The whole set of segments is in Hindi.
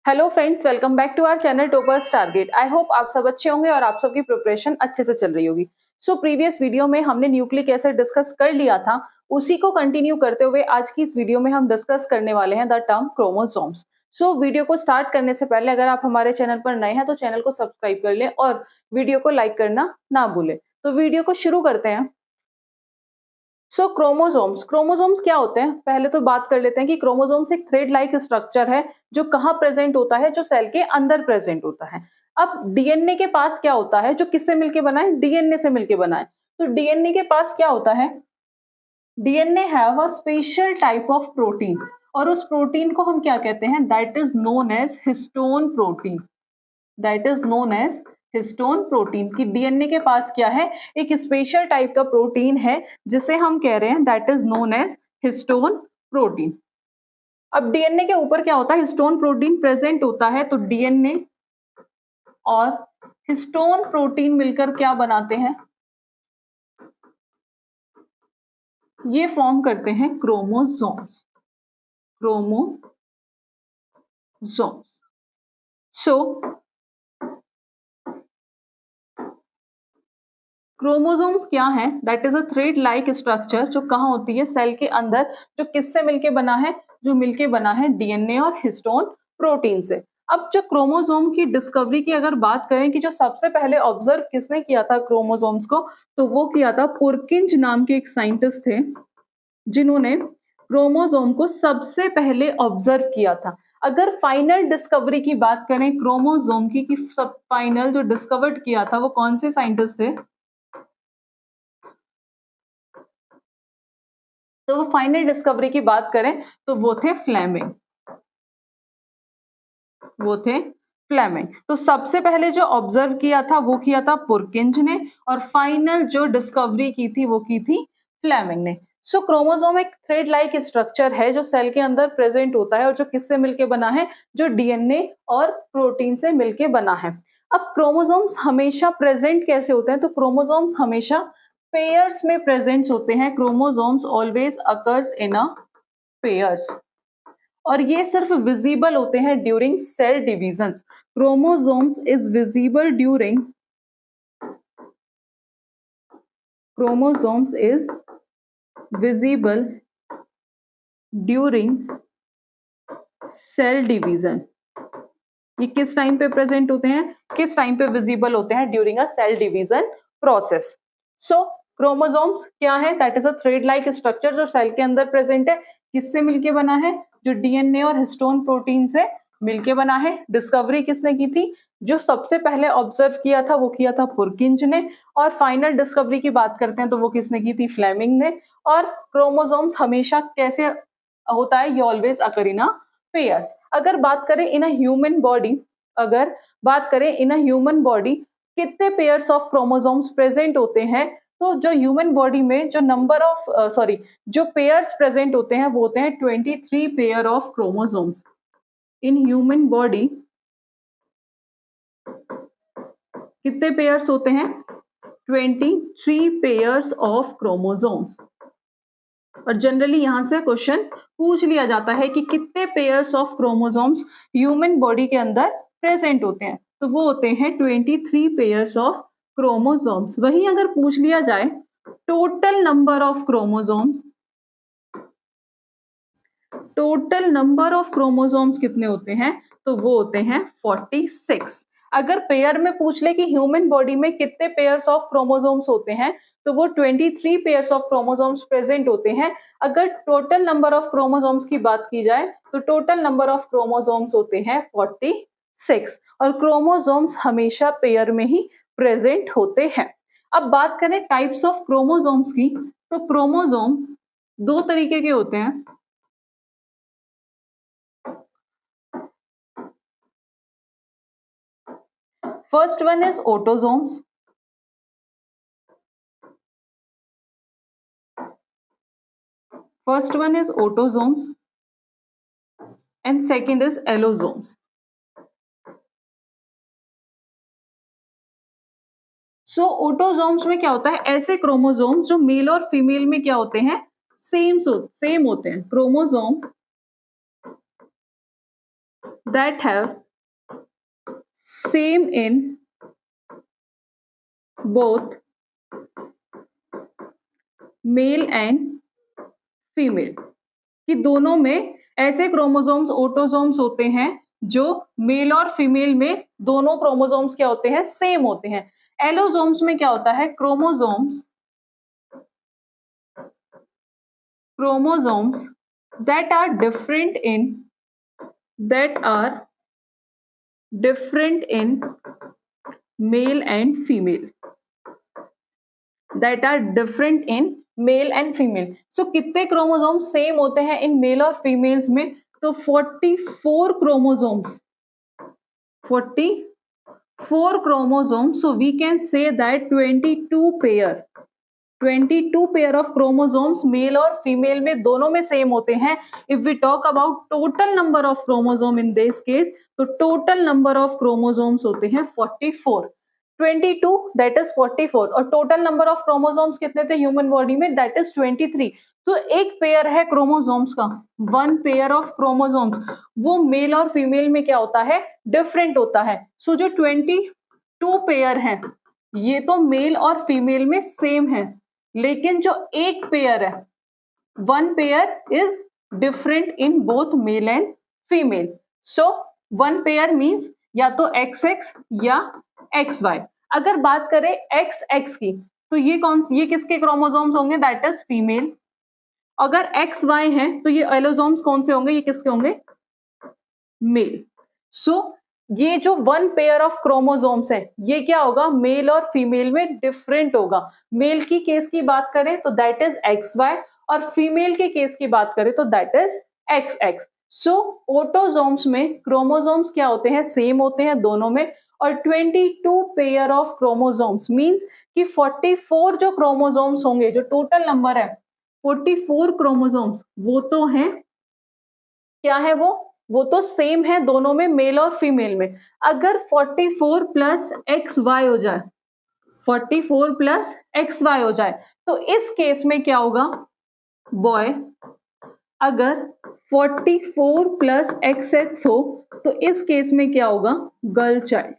Hello friends, welcome back to our channel toppers target. I hope आप सब अच्छे होंगे और आप सबकी प्रिपरेशन अच्छे से चल रही होगी। सो प्रीवियस वीडियो में हमने न्यूक्लिक एसिड डिस्कस कर लिया था, उसी को कंटिन्यू करते हुए आज की इस वीडियो में हम डिस्कस करने वाले हैं the term chromosomes. So video को स्टार्ट करने से पहले अगर आप हमारे चैनल पर नए हैं तो चैनल को सब्सक्राइब कर लें और वीडियो को लाइक करना ना भूलें। तो वीडियो को शुरू करते हैं। क्रोमोसोम्स क्या होते हैं, पहले तो बात कर लेते हैं कि क्रोमोसोम्स एक थ्रेड लाइक स्ट्रक्चर है जो कहाँ प्रेजेंट होता है, जो सेल के अंदर प्रेजेंट होता है। अब डीएनए के पास क्या होता है, जो किससे मिलके बना है, डीएनए से मिलके बना है। तो डीएनए के पास क्या होता है, DNA have a special type of protein, और उस प्रोटीन को हम क्या कहते हैं, that is known as histone protein. That is known as histone protein. की डीएनए के पास क्या है, एक स्पेशल टाइप का प्रोटीन है जिसे हम कह रहे हैं that is known as histone protein. अब डीएनए के ऊपर क्या होता है, हिस्टोन प्रोटीन प्रेजेंट होता है। तो डीएनए और हिस्टोन प्रोटीन मिलकर क्या बनाते हैं, ये फॉर्म करते हैं क्रोमोसोम्स। क्रोमोसोम्स। सो क्रोमोसोम्स क्या है, that is a thread like structure जो कहाँ होती है, सेल के अंदर, जो किससे मिलके बना है, जो मिलके बना है डीएनए और हिस्टोन प्रोटीन से। अब जो क्रोमोसोम की डिस्कवरी की अगर बात करें कि जो सबसे पहले ऑब्जर्व किसने किया था क्रोमोसोम्स को, तो वो किया था पुरकिंज नाम के एक साइंटिस्ट थे जिन्होंने क्रोमोसोम को सबसे पहले ऑब्जर्व किया था। अगर फाइनल डिस्कवरी की बात करें क्रोमोसोम की, कि सब फाइनल जो डिस्कवर्ड किया था वो कौन से साइंटिस्ट थे, तो वो फाइनल डिस्कवरी की बात करें तो वो थे फ्लेमिंग। तो सबसे पहले जो ऑब्जर्व किया था वो किया था पुरकिंज ने, और फाइनल जो डिस्कवरी की थी वो की थी फ्लेमिंग ने। सो क्रोमोसोम एक थ्रेड लाइक स्ट्रक्चर है जो सेल के अंदर प्रेजेंट होता है और जो किससे मिलके बना है, जो डीएनए और प्रोटीन से मिलके बना है। अब क्रोमोसोम्स हमेशा प्रेजेंट कैसे होते हैं, तो क्रोमोसोम्स हमेशा पेयर्स में प्रेजेंट होते हैं। Chromosomes always occurs in a pairs, और ये सिर्फ विजिबल होते हैं during cell division. Chromosomes is visible during chromosomes is visible during cell division. ये किस टाइम पे प्रेजेंट होते हैं, किस टाइम पे विजिबल होते हैं, during a cell division process. So chromosomes क्या है, that is a thread like structure जो सेल के अंदर प्रेजेंट है। किससे मिलके बना है, जो डीएनए और हिस्टोन प्रोटीन से मिलके बना है। डिस्कवरी किसने की थी, जो सबसे पहले ऑब्जर्व किया था वो किया था पुरकिंज ने, और फाइनल डिस्कवरी की बात करते हैं तो वो किसने की थी, फ्लेमिंग ने। और क्रोमोसोम्स हमेशा कैसे होता है, ये always occur in a pairs. अगर बात करें इन अ ह्यूमन बॉडी, अगर बात करें इन अ ह्यूमन बॉडी कितने पेयर्स ऑफ क्रोमोसोम्स प्रेजेंट होते हैं, तो जो ह्यूमन बॉडी में जो नंबर ऑफ जो पेयर्स प्रेजेंट होते हैं वो होते हैं 23 pair of chromosomes. In human body कितने पेयर्स होते हैं, 23 पेयर्स ऑफ क्रोमोसोम्स। और जनरली यहां से क्वेश्चन पूछ लिया जाता है कि कितने pairs of chromosomes human body के अंदर प्रेजेंट होते हैं, तो वो होते हैं 23 पेयर्स ऑफ क्रोमोसोम्स। वहीं अगर पूछ लिया जाए total number of chromosomes, total number of chromosomes कितने होते हैं, तो वो होते हैं 46। अगर पेयर में पूछ ले कि ह्यूमन बॉडी में कितने पेयर्स ऑफ क्रोमोसोम्स होते हैं, तो वो 23 पेयर्स ऑफ क्रोमोसोम्स प्रेजेंट होते हैं। अगर टोटल नंबर ऑफ क्रोमोसोम्स की बात की जाए तो टोटल नंबर ऑफ क्रोमोसोम्स होते हैं 46, और क्रोमोसोम्स हमेशा पेयर में ही प्रेजेंट होते हैं। अब बात करें टाइप्स ऑफ क्रोमोसोम्स की, तो क्रोमोसोम दो तरीके के होते हैं। First one is autosomes. First one is autosomes and second is allosomes. So autosomes में क्या होता है, ऐसे क्रोमोसोम्स जो मेल और फीमेल में क्या होते हैं, सेम होते हैं। Chromosome that have same in both mail and female, कि दोनों में ऐसे क्रोमोसोम्स ऑटोसोम्स होते हैं जो मेल और फीमेल में दोनों क्रोमोसोम्स क्या होते हैं, सेम होते हैं। एलोसोम्स में क्या होता है, chromosomes that are different in male and female, that are different in male and female. So कितने क्रोमोसोम सेम होते हैं इन मेल और फीमेल्स में, तो 44 chromosomes, 44 chromosomes. So we can say that 22 pair of chromosomes mail और फीमेल में दोनों में सेम होते हैं। If we talk about total number of chromosome in this case, तो total number of chromosomes होते हैं 44, 22 that is 44, और total number of chromosomes कितने थे ह्यूमन बॉडी में, that is 23। तो एक पेयर है क्रोमोसोम्स का, वन पेयर ऑफ क्रोमोसोम्स, वो मेल और फीमेल में क्या होता है, डिफरेंट होता है। सो जो 22 पेयर है ये तो मेल और फीमेल में सेम है, लेकिन जो एक पेयर है, one pair is different in both male and female. So one pair means या तो XX या XY। अगर बात करें XX की, तो ये किसके क्रोमोसोम्स होंगे, दैट इज फीमेल। अगर XY है तो ये एलोसोम्स कौन से होंगे, ये किसके होंगे, मेल। सो ये जो वन पेयर ऑफ क्रोमोसोम्स है ये क्या होगा, मेल और फीमेल में डिफरेंट होगा। मेल की केस की बात करें तो दैट इज XY, और फीमेल के केस की बात करें तो that is XX। So autosomes में क्रोमोसोम्स क्या होते हैं, सेम होते हैं दोनों में, और 22 पेयर ऑफ क्रोमोसोम्स मींस कि 44 जो क्रोमोसोम्स होंगे, जो टोटल नंबर है 44 क्रोमोसोम्स, वो तो हैं, क्या है वो तो सेम है दोनों में, मेल और फीमेल में। अगर 44 प्लस XY हो जाए, 44 प्लस XY हो जाए, तो इस केस में क्या होगा, बॉय। अगर 44 प्लस XX हो तो इस केस में क्या होगा, गर्ल चाइल्ड।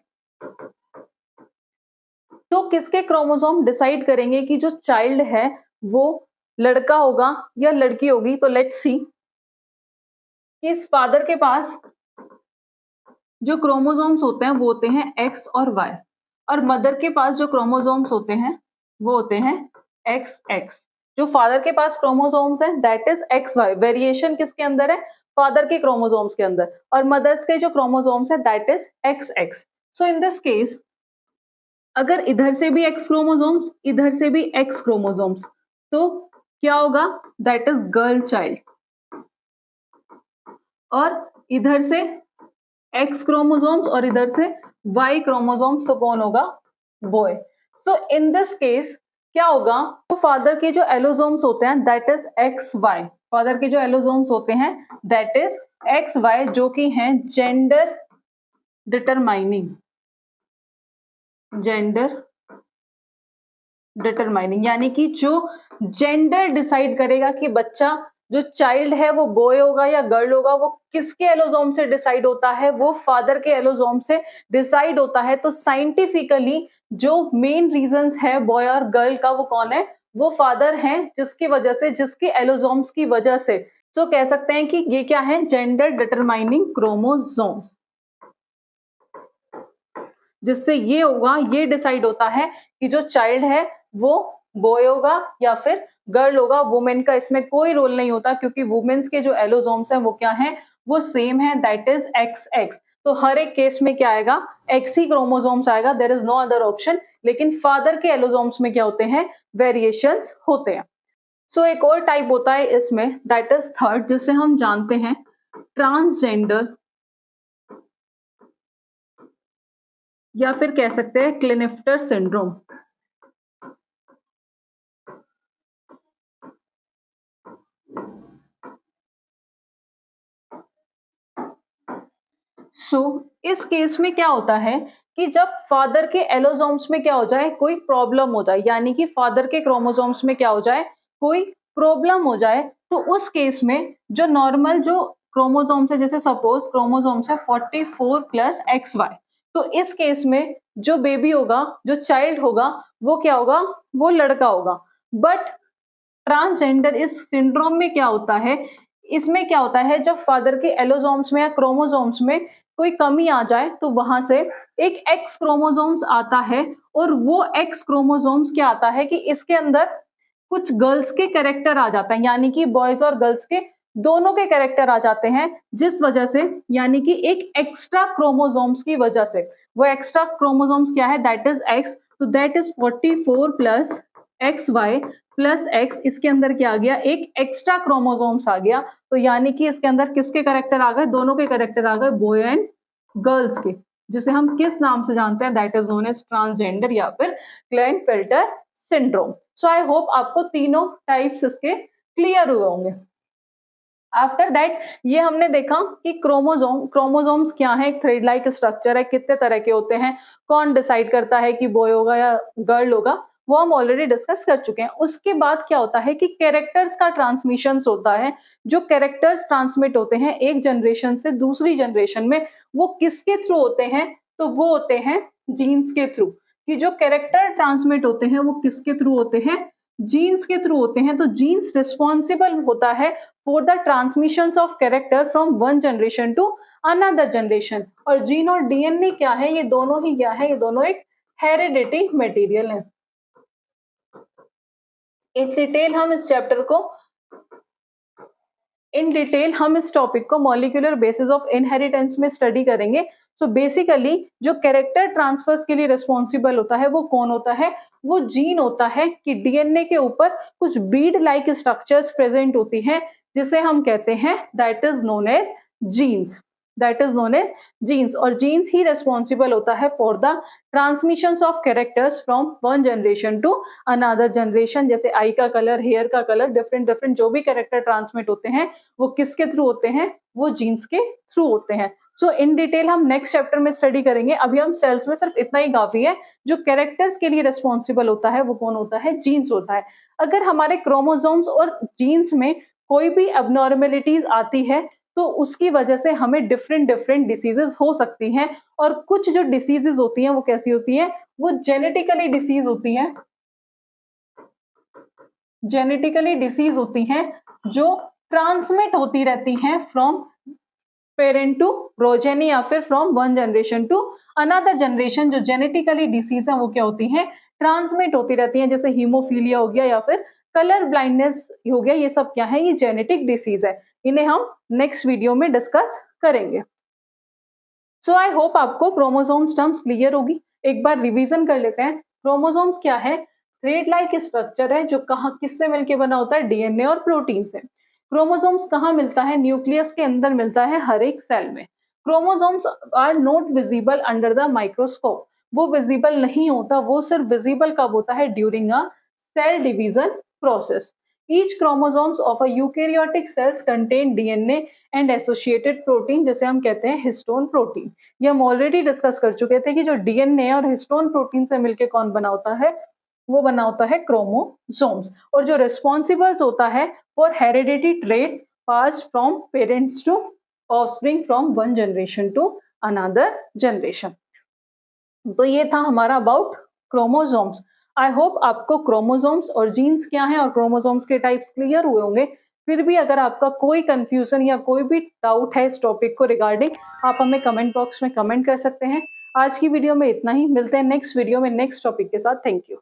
तो किसके क्रोमोसोम डिसाइड करेंगे कि जो चाइल्ड है वो लड़का होगा या लड़की होगी, तो लेट्स सी। इस फादर के पास जो क्रोमोसोम्स होते हैं वो होते हैं X और Y, और मदर के पास जो क्रोमोसोम्स होते हैं वो होते हैं XX। जो फादर के पास क्रोमोसोम्स है दैट इज XY, वेरिएशन किसके अंदर है, फादर के क्रोमोसोम्स के अंदर, और मदर्स के जो क्रोमोसोम्स है that is XX। So in this case अगर इधर से भी X क्रोमोसोम्स, इधर से भी X क्रोमोसोम्स, तो क्या होगा, दैट इज गर्ल चाइल्ड, और इधर से X क्रोमोसोम्स और इधर से Y क्रोमोसोम्स, तो कौन होगा, boy. So in this case क्या होगा, तो फादर के जो एलोसोम्स होते हैं दैट इज XY, फादर के जो एलोसोम्स होते हैं दैट इज XY, जो कि हैं जेंडर डिटरमाइनिंग, यानी कि जो जेंडर डिसाइड करेगा कि बच्चा जो चाइल्ड है वो बॉय होगा या गर्ल होगा, वो किसके एलोसोम से डिसाइड होता है, वो फादर के एलोसोम से डिसाइड होता है। तो साइंटिफिकली जो मेन रीजंस है बॉय और गर्ल का, वो कौन है, वो फादर हैं, जिसकी वजह से, जिसके एलोसोम्स की वजह से। तो कह सकते हैं कि ये क्या है, जेंडर डिटरमाइनिंग क्रोमोसोम्स, जिससे ये होगा, ये डिसाइड होता है कि जो चाइल्ड है वो बॉय होगा या फिर गर्ल होगा। वुमेन का इसमें कोई रोल नहीं होता, क्योंकि वुमेन्स के जो एलोसोम्स हैं वो क्या हैं, वो सेम है, दैट इज XX। तो हर एक केस में क्या आएगा, X ही क्रोमोसोम्स आएगा, there is no other option. लेकिन फादर के एलोसोम्स में क्या होते हैं, वेरिएशंस होते हैं। सो एक और टाइप होता है इसमें, दैट इज थर्ड, जिसे हम जानते हैं ट्रांसजेंडर, या फिर कह सकते हैं क्लिनेफ्टर सिंड्रोम। इस केस में क्या होता है कि जब फादर के एलोसोम्स में क्या हो जाए, कोई प्रॉब्लम हो जाए, यानी कि फादर के क्रोमोसोम्स में क्या हो जाए, कोई प्रॉब्लम हो जाए, तो उस केस में जो नॉर्मल जो क्रोमोसोम्स है, जैसे सपोज क्रोमोसोम्स है 44 प्लस XY, तो इस केस में जो बेबी होगा, जो चाइल्ड होगा, वो क्या होगा, वो लड़का होगा। बट ट्रांसजेंडर इस सिंड्रोम में क्या होता है, इसमें क्या होता है, जब फादर के एलोसोम्स में या क्रोमोसोम्स में कोई कमी आ जाए तो वहां से एक एक्स क्रोमोसोम्स आता है, और वो एक्स क्रोमोसोम्स क्या आता है कि इसके अंदर कुछ गर्ल्स के कैरेक्टर आ जाता है, यानी कि बॉयज और गर्ल्स के दोनों के कैरेक्टर आ जाते हैं, जिस वजह से, यानी कि एक एक्स्ट्रा क्रोमोसोम्स की वजह से, वो एक्स्ट्रा क्रोमोसोम्स क्या है, दैट इज एक्स, तो that is 44 plus XY plus x, इसके अंदर क्या आ गया, एक एक्स्ट्रा क्रोमोसोम्स आ गया, तो यानी कि इसके अंदर किसके कैरेक्टर आ गए, दोनों के कैरेक्टर आ गए, बॉय एंड गर्ल्स के, जिसे हम किस नाम से जानते हैं, that is known as transgender या फिर Klinefelter syndrome. So I hope आपको तीनों टाइप्स इसके क्लियर हुए होंगे। आफ्टर दैट ये हमने देखा कि क्रोमोसोम्स क्या है, एक थ्रेड लाइक स्ट्रक्चर है, कितने तरह के होते हैं, कौन डिसाइड करता है कि बॉय होगा या गर्ल होगा, वो हम ऑलरेडी डिस्कस कर चुके हैं। उसके बाद क्या होता है कि कैरेक्टर्स का ट्रांसमिशन होता है, जो कैरेक्टर्स ट्रांसमिट होते हैं एक जनरेशन से दूसरी जनरेशन में, वो किसके थ्रू होते हैं, तो वो होते हैं जीन्स के थ्रू। कि जो कैरेक्टर ट्रांसमिट होते हैं वो किसके थ्रू होते हैं, जीन्स के थ्रू होते हैं। तो जीन्स रिस्पॉन्सिबल होता है for the transmission of character from one generation to another generation. और जीन और डीएनए क्या है, ये दोनों ही क्या है, ये दोनों एक हेरिडिटी मटेरियल है। इन डिटेल हम इस टॉपिक को मॉलिक्यूलर बेसिस ऑफ इनहेरिटेंस में स्टडी करेंगे। सो बेसिकली जो कैरेक्टर ट्रांसफर्स के लिए रिस्पॉन्सिबल होता है वो कौन होता है, वो जीन होता है, कि डीएनए के ऊपर कुछ बीड लाइक स्ट्रक्चर्स प्रेजेंट होती हैं, जिसे हम कहते हैं that is known as genes, that is known as genes. और जीन्स ही रिस्पॉन्सिबल होता है for the transmission of characters from one generation to another generation. जैसे आई का कलर, हेयर का कलर, डिफरेंट डिफरेंट जो भी कैरेक्टर ट्रांसमिट होते हैं वो किसके थ्रू होते हैं, वो जीन्स के थ्रू होते हैं। सो इन डिटेल हम नेक्स्ट चैप्टर में स्टडी करेंगे। अभी हम सेल्स में सिर्फ इतना ही काफी है, जो कैरेक्टर्स के लिए रिस्पॉन्सिबल होता है वो कौन होता है, जीन्स होता है। अगर हमारे क्रोमोसोम्स और जीन्स में कोई भी एबनॉर्मेलिटीज आती है तो उसकी वजह से हमें डिफरेंट डिफरेंट डिसीजेस हो सकती हैं, और कुछ जो डिसीजेस होती हैं वो कैसी होती है, वो जेनेटिकली डिसीज होती हैं, जेनेटिकली डिसीज होती हैं, जो ट्रांसमिट होती रहती हैं फ्रॉम पेरेंट टू प्रोजेनी या फिर from one generation to another generation. जो जेनेटिकली डिसीज है वो क्या होती हैं, ट्रांसमिट होती रहती हैं, जैसे हीमोफीलिया हो गया या फिर कलर ब्लाइंडनेस हो गया, ये सब क्या है, ये जेनेटिक डिसीज है। इन्हें हम नेक्स्ट वीडियो में डिस्कस करेंगे। सो आई होप आपको क्रोमोसोम्स टर्म्स क्लियर होगी। एक बार रिवीजन कर लेते हैं। क्रोमोसोम्स क्या है, थ्रेड लाइक स्ट्रक्चर है जो कहाँ किससे मिलकर बना होता है, डीएनए और प्रोटीन से। क्रोमोसोम्स कहाँ मिलता है, न्यूक्लियस के अंदर मिलता है, हर एक सेल में। Chromosomes are not visible under the microscope, वो विजिबल नहीं होता, वो सिर्फ विजिबल कब होता है, during a cell division process. Each chromosomes of a eukaryotic cells contain DNA and associated protein, जिसे हम कहते हैं हिस्टोन प्रोटीन। ये हम ऑलरेडी डिस्कस कर चुके थे कि जो डीएनए और हिस्टोन प्रोटीन से मिलकर कौन बना होता है, वो बना होता है क्रोमोसोम्स। और जो रिस्पॉन्सिबल होता है for heredity traits passed from parents to offspring from one generation to another generation. तो ये था हमारा अबाउट क्रोमोसोम्स। आई होप आपको क्रोमोसोम्स और जीन्स क्या है और क्रोमोसोम्स के टाइप्स क्लियर हुए होंगे। फिर भी अगर आपका कोई कंफ्यूजन या कोई भी डाउट है इस टॉपिक को रिगार्डिंग, आप हमें कमेंट बॉक्स में कमेंट कर सकते हैं। आज की वीडियो में इतना ही, मिलते हैं नेक्स्ट वीडियो में नेक्स्ट टॉपिक के साथ। Thank you.